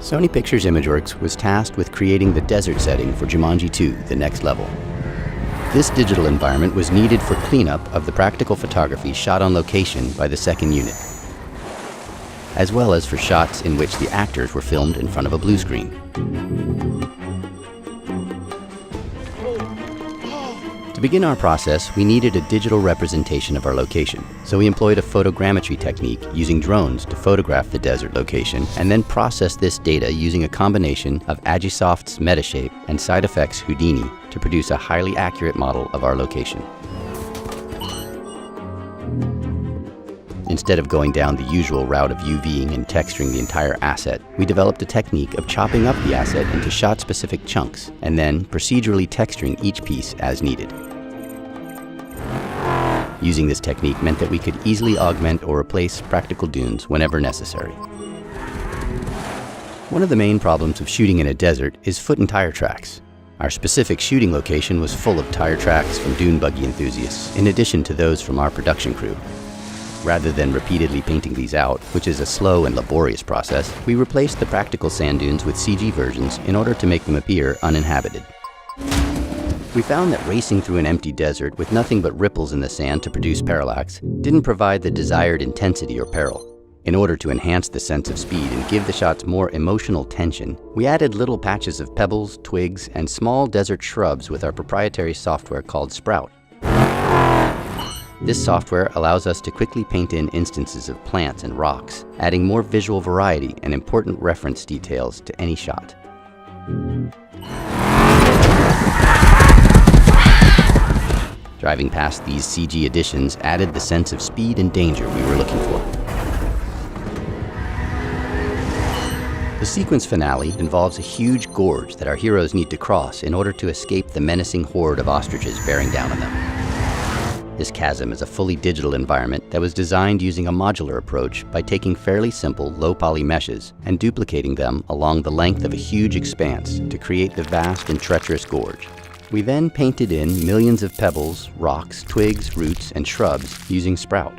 Sony Pictures Imageworks was tasked with creating the desert setting for Jumanji 2, The Next Level. This digital environment was needed for cleanup of the practical photography shot on location by the second unit, as well as for shots in which the actors were filmed in front of a blue screen. To begin our process, we needed a digital representation of our location, so we employed a photogrammetry technique using drones to photograph the desert location and then process this data using a combination of Agisoft's Metashape and SideFX Houdini to produce a highly accurate model of our location. Instead of going down the usual route of UVing and texturing the entire asset, we developed a technique of chopping up the asset into shot-specific chunks and then procedurally texturing each piece as needed. Using this technique meant that we could easily augment or replace practical dunes whenever necessary. One of the main problems of shooting in a desert is foot and tire tracks. Our specific shooting location was full of tire tracks from dune buggy enthusiasts, in addition to those from our production crew. Rather than repeatedly painting these out, which is a slow and laborious process, we replaced the practical sand dunes with CG versions in order to make them appear uninhabited. We found that racing through an empty desert with nothing but ripples in the sand to produce parallax didn't provide the desired intensity or peril. In order to enhance the sense of speed and give the shots more emotional tension, we added little patches of pebbles, twigs, and small desert shrubs with our proprietary software called Sprout. This software allows us to quickly paint in instances of plants and rocks, adding more visual variety and important reference details to any shot. Driving past these CG additions added the sense of speed and danger we were looking for. The sequence finale involves a huge gorge that our heroes need to cross in order to escape the menacing horde of ostriches bearing down on them. This chasm is a fully digital environment that was designed using a modular approach by taking fairly simple low-poly meshes and duplicating them along the length of a huge expanse to create the vast and treacherous gorge. We then painted in millions of pebbles, rocks, twigs, roots, and shrubs using Sprout.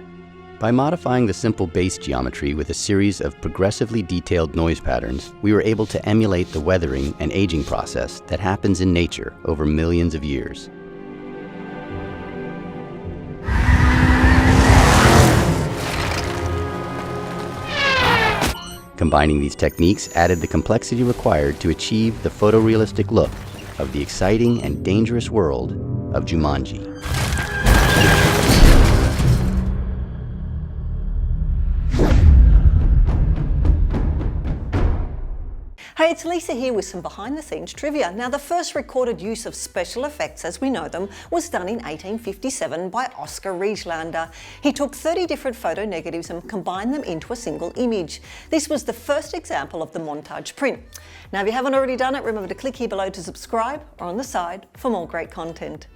By modifying the simple base geometry with a series of progressively detailed noise patterns, we were able to emulate the weathering and aging process that happens in nature over millions of years. Combining these techniques added the complexity required to achieve the photorealistic look of the exciting and dangerous world of Jumanji. Hey, it's Lisa here with some behind-the-scenes trivia. Now, the first recorded use of special effects as we know them was done in 1857 by Oskar Rieslander. He took 30 different photo negatives and combined them into a single image. This was the first example of the montage print. Now, if you haven't already done it, remember to click here below to subscribe or on the side for more great content.